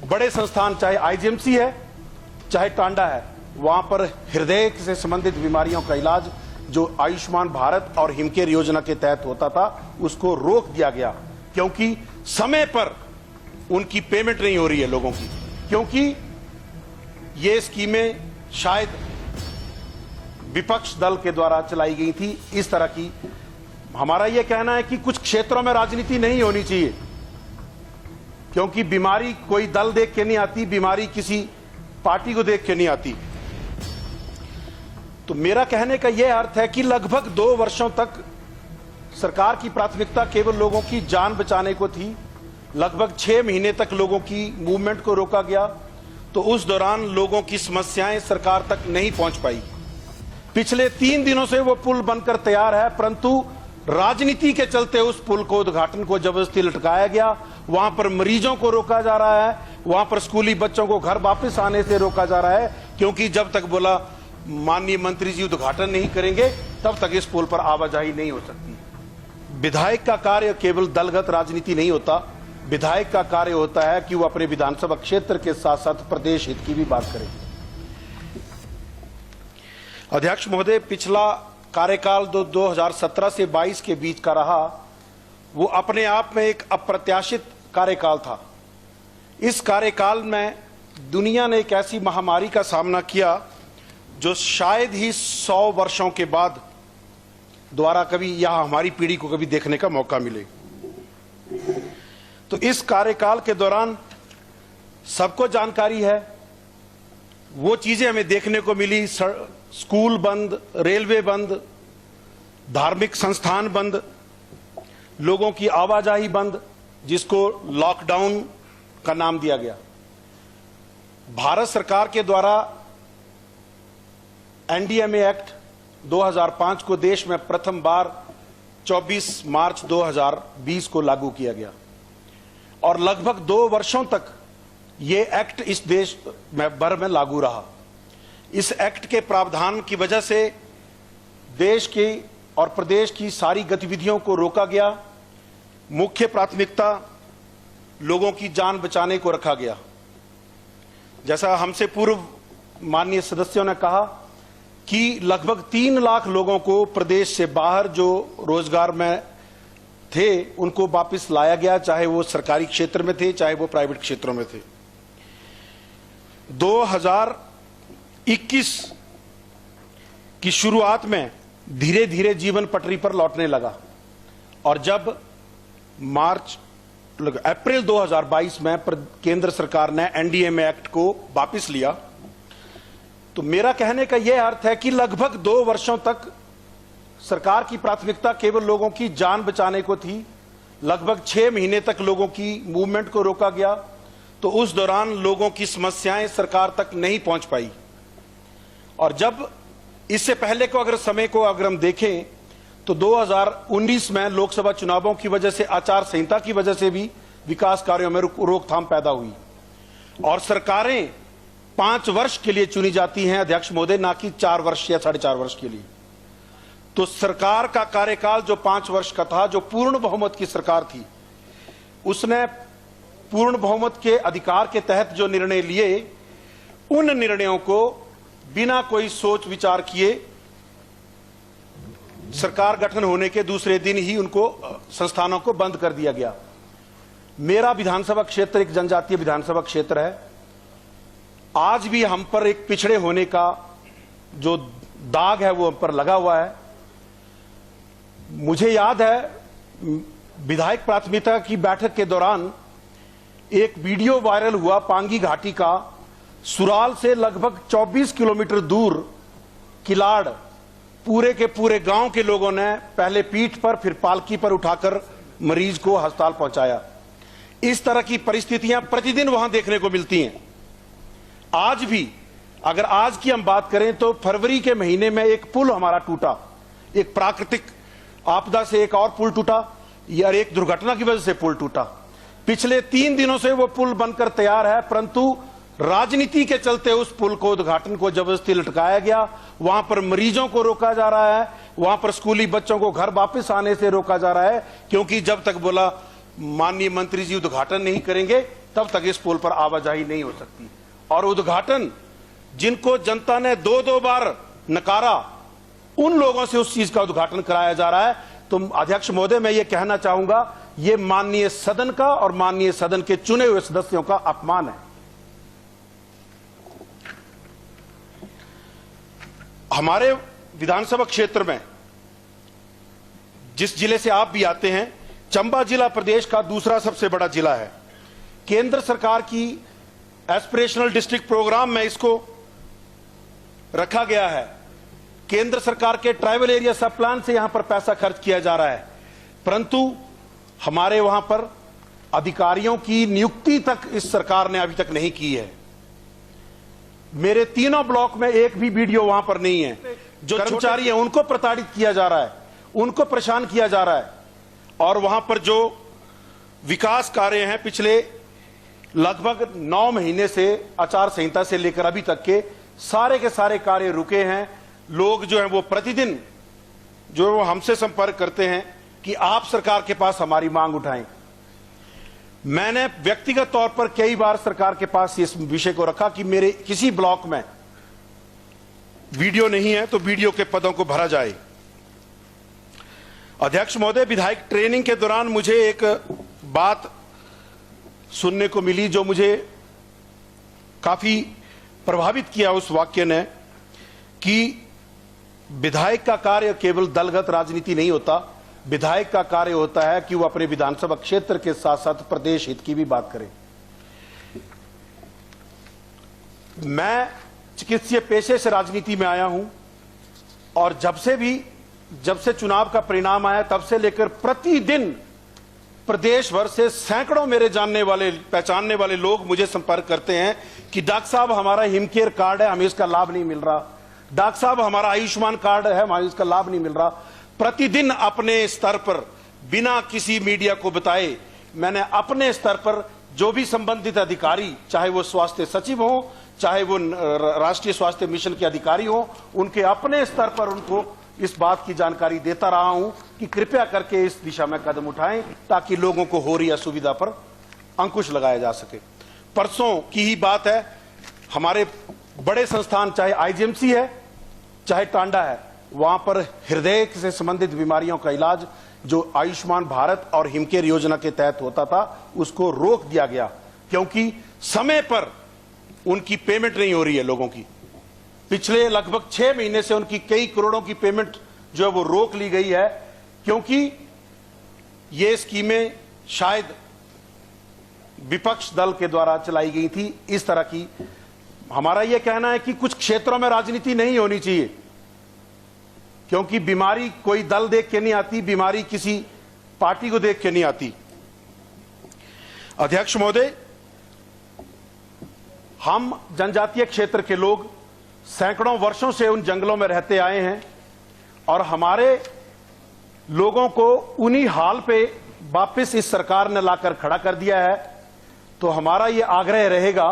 बड़े संस्थान चाहे आईजीएमसी है चाहे टांडा है, वहां पर हृदय से संबंधित बीमारियों का इलाज जो आयुष्मान भारत और हिमकेयर योजना के तहत होता था उसको रोक दिया गया, क्योंकि समय पर उनकी पेमेंट नहीं हो रही है लोगों की, क्योंकि ये स्कीमें शायद विपक्ष दल के द्वारा चलाई गई थी। इस तरह की हमारा यह कहना है कि कुछ क्षेत्रों में राजनीति नहीं होनी चाहिए, क्योंकि बीमारी कोई दल देख के नहीं आती, बीमारी किसी पार्टी को देख के नहीं आती। तो मेरा कहने का यह अर्थ है कि लगभग 2 वर्षों तक सरकार की प्राथमिकता केवल लोगों की जान बचाने को थी। लगभग 6 महीने तक लोगों की मूवमेंट को रोका गया, तो उस दौरान लोगों की समस्याएं सरकार तक नहीं पहुंच पाई। पिछले 3 दिनों से वो पुल बनकर तैयार है, परंतु राजनीति के चलते उस पुल को उद्घाटन को जबरदस्ती लटकाया गया। वहां पर मरीजों को रोका जा रहा है, वहां पर स्कूली बच्चों को घर वापस आने से रोका जा रहा है, क्योंकि जब तक बोला माननीय मंत्री जी उद्घाटन नहीं करेंगे तब तक इस पुल पर आवाजाही नहीं हो सकती। विधायक का कार्य केवल दलगत राजनीति नहीं होता, विधायक का कार्य होता है कि वो अपने विधानसभा क्षेत्र के साथ साथ प्रदेश हित की भी बात करें। अध्यक्ष महोदय, पिछला कार्यकाल 2017 से 22 के बीच का रहा, वो अपने आप में एक अप्रत्याशित कार्यकाल था। इस कार्यकाल में दुनिया ने एक ऐसी महामारी का सामना किया जो शायद ही 100 वर्षों के बाद दोबारा कभी यहां हमारी पीढ़ी को कभी देखने का मौका मिले। तो इस कार्यकाल के दौरान सबको जानकारी है, वो चीजें हमें देखने को मिली। स्कूल बंद, रेलवे बंद, धार्मिक संस्थान बंद, लोगों की आवाजाही बंद, जिसको लॉकडाउन का नाम दिया गया। भारत सरकार के द्वारा एनडीएमए एक्ट 2005 को देश में प्रथम बार 24 मार्च 2020 को लागू किया गया और लगभग 2 वर्षों तक ये एक्ट इस देश भर में लागू रहा। इस एक्ट के प्रावधान की वजह से देश की और प्रदेश की सारी गतिविधियों को रोका गया। मुख्य प्राथमिकता लोगों की जान बचाने को रखा गया। जैसा हमसे पूर्व माननीय सदस्यों ने कहा कि लगभग 3 लाख लोगों को प्रदेश से बाहर जो रोजगार में थे उनको वापस लाया गया, चाहे वो सरकारी क्षेत्र में थे चाहे वो प्राइवेट क्षेत्रों में थे। 2021 की शुरुआत में धीरे धीरे जीवन पटरी पर लौटने लगा और जब अप्रैल 2022 में केंद्र सरकार ने एनडीएमए एक्ट को वापस लिया, तो मेरा कहने का यह अर्थ है कि लगभग 2 वर्षों तक सरकार की प्राथमिकता केवल लोगों की जान बचाने को थी। लगभग 6 महीने तक लोगों की मूवमेंट को रोका गया, तो उस दौरान लोगों की समस्याएं सरकार तक नहीं पहुंच पाई। और जब इससे पहले को समय को हम देखें तो 2019 में लोकसभा चुनावों की वजह से, आचार संहिता की वजह से भी विकास कार्यों में रोकथाम पैदा हुई और सरकारें 5 वर्ष के लिए चुनी जाती हैं अध्यक्ष महोदय, ना कि 4 वर्ष या 4.5 वर्ष के लिए। तो सरकार का कार्यकाल जो 5 वर्ष का था, जो पूर्ण बहुमत की सरकार थी, उसने पूर्ण बहुमत के अधिकार के तहत जो निर्णय लिए, उन निर्णयों को बिना कोई सोच विचार किए सरकार गठन होने के दूसरे दिन ही उनको संस्थानों को बंद कर दिया गया। मेरा विधानसभा क्षेत्र एक जनजातीय विधानसभा क्षेत्र है। आज भी हम पर एक पिछड़े होने का जो दाग है वो हम पर लगा हुआ है। मुझे याद है विधायक प्राथमिकता की बैठक के दौरान एक वीडियो वायरल हुआ पांगी घाटी का। सुराल से लगभग 24 किलोमीटर दूर किलाड़, पूरे के पूरे गांव के लोगों ने पहले पीठ पर फिर पालकी पर उठाकर मरीज को अस्पताल पहुंचाया। इस तरह की परिस्थितियां प्रतिदिन वहां देखने को मिलती हैं। आज भी अगर आज की हम बात करें तो फरवरी के महीने में एक पुल हमारा टूटा, एक प्राकृतिक आपदा से एक और पुल टूटा या एक दुर्घटना की वजह से पुल टूटा। पिछले 3 दिनों से वो पुल बनकर तैयार है, परंतु राजनीति के चलते उस पुल को उद्घाटन को जबरदस्ती लटकाया गया। वहां पर मरीजों को रोका जा रहा है, वहां पर स्कूली बच्चों को घर वापस आने से रोका जा रहा है, क्योंकि जब तक बोला माननीय मंत्री जी उद्घाटन नहीं करेंगे तब तक इस पुल पर आवाजाही नहीं हो सकती। और उद्घाटन जिनको जनता ने 2-2 बार नकारा, उन लोगों से उस चीज का उद्घाटन कराया जा रहा है। तो अध्यक्ष महोदय, मैं ये कहना चाहूंगा, ये माननीय सदन का और माननीय सदन के चुने हुए सदस्यों का अपमान है। हमारे विधानसभा क्षेत्र में, जिस जिले से आप भी आते हैं, चंबा जिला प्रदेश का दूसरा सबसे बड़ा जिला है। केंद्र सरकार की एस्पिरेशनल डिस्ट्रिक्ट प्रोग्राम में इसको रखा गया है। केंद्र सरकार के ट्राइबल एरिया सब प्लान से यहां पर पैसा खर्च किया जा रहा है, परंतु हमारे वहां पर अधिकारियों की नियुक्ति तक इस सरकार ने अभी तक नहीं की है। मेरे तीनों ब्लॉक में एक भी वीडियो वहां पर नहीं है। जो कर्मचारी हैं उनको प्रताड़ित किया जा रहा है, उनको परेशान किया जा रहा है। और वहां पर जो विकास कार्य हैं, पिछले लगभग 9 महीने से आचार संहिता से लेकर अभी तक के सारे कार्य रुके हैं। लोग जो हैं वो प्रतिदिन जो वो हमसे संपर्क करते हैं कि आप सरकार के पास हमारी मांग उठाएं। मैंने व्यक्तिगत तौर पर कई बार सरकार के पास इस विषय को रखा कि मेरे किसी ब्लॉक में वीडियो नहीं है तो वीडियो के पदों को भरा जाए। अध्यक्ष महोदय, विधायक ट्रेनिंग के दौरान मुझे एक बात सुनने को मिली जो मुझे काफी प्रभावित किया। उस वाक्य ने कि विधायक का कार्य केवल दलगत राजनीति नहीं होता, विधायक का कार्य होता है कि वो अपने विधानसभा क्षेत्र के साथ साथ प्रदेश हित की भी बात करे। मैं चिकित्सीय पेशे से राजनीति में आया हूं और जब से चुनाव का परिणाम आया तब से लेकर प्रतिदिन प्रदेश भर से सैकड़ों मेरे जानने वाले पहचानने वाले लोग मुझे संपर्क करते हैं कि डॉक्टर साहब, हमारा हिमकेयर कार्ड है, हमें इसका लाभ नहीं मिल रहा। डॉक्टर साहब, हमारा आयुष्मान कार्ड है, हमें इसका लाभ नहीं मिल रहा। प्रतिदिन अपने स्तर पर बिना किसी मीडिया को बताए मैंने अपने स्तर पर जो भी संबंधित अधिकारी, चाहे वो स्वास्थ्य सचिव हो, चाहे वो राष्ट्रीय स्वास्थ्य मिशन के अधिकारी हो, उनके अपने स्तर पर उनको इस बात की जानकारी देता रहा हूं कि कृपया करके इस दिशा में कदम उठाएं ताकि लोगों को हो रही असुविधा पर अंकुश लगाया जा सके। परसों की ही बात है, हमारे बड़े संस्थान चाहे आईजीएमसी है चाहे टांडा है, वहां पर हृदय से संबंधित बीमारियों का इलाज जो आयुष्मान भारत और हिमकेयर योजना के तहत होता था उसको रोक दिया गया, क्योंकि समय पर उनकी पेमेंट नहीं हो रही है लोगों की। पिछले लगभग 6 महीने से उनकी कई करोड़ों की पेमेंट जो है वो रोक ली गई है, क्योंकि ये स्कीमें शायद विपक्ष दल के द्वारा चलाई गई थी। इस तरह की हमारा यह कहना है कि कुछ क्षेत्रों में राजनीति नहीं होनी चाहिए, क्योंकि बीमारी कोई दल देख के नहीं आती, बीमारी किसी पार्टी को देख के नहीं आती। अध्यक्ष महोदय, हम जनजातीय क्षेत्र के लोग सैकड़ों वर्षों से उन जंगलों में रहते आए हैं और हमारे लोगों को उन्हीं हाल पे वापस इस सरकार ने लाकर खड़ा कर दिया है। तो हमारा यह आग्रह रहेगा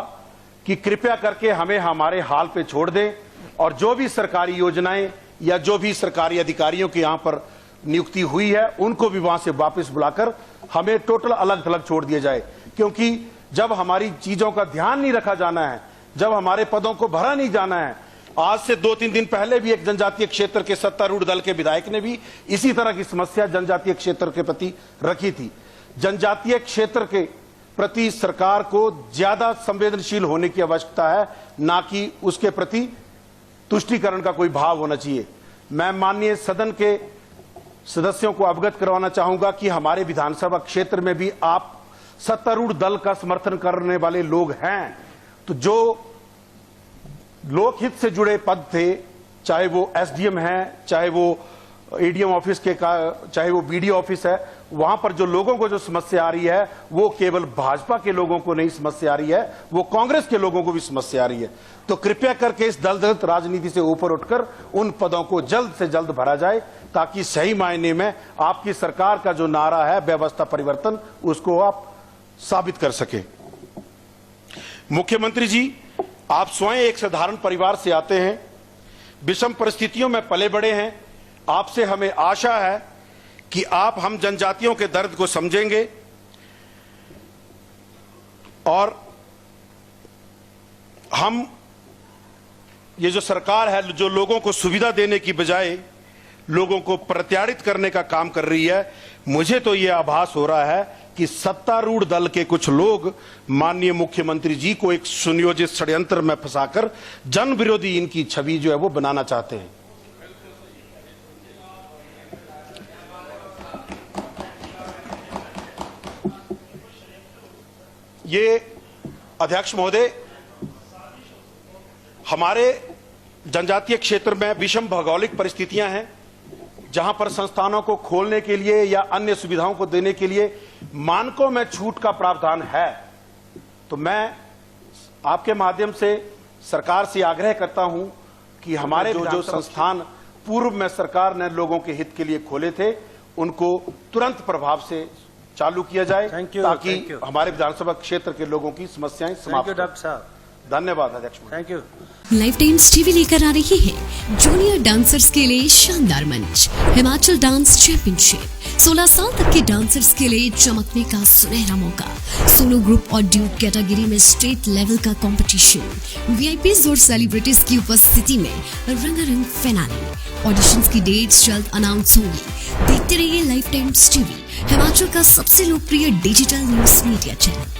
कि कृपया करके हमें हमारे हाल पे छोड़ दें और जो भी सरकारी योजनाएं या जो भी सरकारी अधिकारियों की यहां पर नियुक्ति हुई है उनको भी वहां से वापस बुलाकर हमें टोटल अलग थलग छोड़ दिया जाए। क्योंकि जब हमारी चीजों का ध्यान नहीं रखा जाना है, जब हमारे पदों को भरा नहीं जाना है, आज से 2-3 दिन पहले भी एक जनजातीय क्षेत्र के सत्तारूढ़ दल के विधायक ने भी इसी तरह की समस्या जनजातीय क्षेत्र के प्रति रखी थी। जनजातीय क्षेत्र के प्रति सरकार को ज्यादा संवेदनशील होने की आवश्यकता है, ना कि उसके प्रति तुष्टीकरण का कोई भाव होना चाहिए। मैं माननीय सदन के सदस्यों को अवगत करवाना चाहूंगा कि हमारे विधानसभा क्षेत्र में भी आप सत्तारूढ़ दल का समर्थन करने वाले लोग हैं, तो जो लोकहित से जुड़े पद थे, चाहे वो एसडीएम है, चाहे वो एडीएम ऑफिस के चाहे वो बीडीओ ऑफिस है, वहां पर जो लोगों को जो समस्या आ रही है वो केवल भाजपा के लोगों को नहीं समस्या आ रही है, वो कांग्रेस के लोगों को भी समस्या आ रही है। तो कृपया करके इस दलगत राजनीति से ऊपर उठकर उन पदों को जल्द से जल्द भरा जाए, ताकि सही मायने में आपकी सरकार का जो नारा है व्यवस्था परिवर्तन, उसको आप साबित कर सके। मुख्यमंत्री जी, आप स्वयं एक साधारण परिवार से आते हैं, विषम परिस्थितियों में पले बड़े हैं। आपसे हमें आशा है कि आप हम जनजातियों के दर्द को समझेंगे और हम ये जो सरकार है जो लोगों को सुविधा देने की बजाय लोगों को प्रताड़ित करने का काम कर रही है, मुझे तो ये आभास हो रहा है कि सत्तारूढ़ दल के कुछ लोग माननीय मुख्यमंत्री जी को एक सुनियोजित षड्यंत्र में फंसाकर जन विरोधी इनकी छवि जो है वो बनाना चाहते हैं। ये अध्यक्ष महोदय, हमारे जनजातीय क्षेत्र में विषम भौगोलिक परिस्थितियां हैं जहां पर संस्थानों को खोलने के लिए या अन्य सुविधाओं को देने के लिए मानकों में छूट का प्रावधान है। तो मैं आपके माध्यम से सरकार से आग्रह करता हूं कि हमारे जो संस्थान पूर्व में सरकार ने लोगों के हित के लिए खोले थे उनको तुरंत प्रभाव से चालू किया जाए ताकि हमारे विधानसभा क्षेत्र के लोगों की समस्याएं समाप्त हो। डॉक्टर साहब, धन्यवाद अध्यक्ष। Thank you. Life times TV लेकर आ रही है जूनियर डांसर्स के लिए शानदार मंच, हिमाचल डांस चैंपियनशिप। 16 साल तक के डांसर्स के लिए चमकने का सुनहरा मौका, सोलो ग्रुप और ड्यूट कैटेगरी में स्टेट लेवल का कंपटीशन, वीआईपीज और सेलिब्रिटीज की उपस्थिति में रंगारंग फिनाले। ऑडिशंस की डेट्स जल्द अनाउंस होंगी। देखते रहिए लाइफ टाइम्स टीवी, हिमाचल का सबसे लोकप्रिय डिजिटल न्यूज मीडिया चैनल।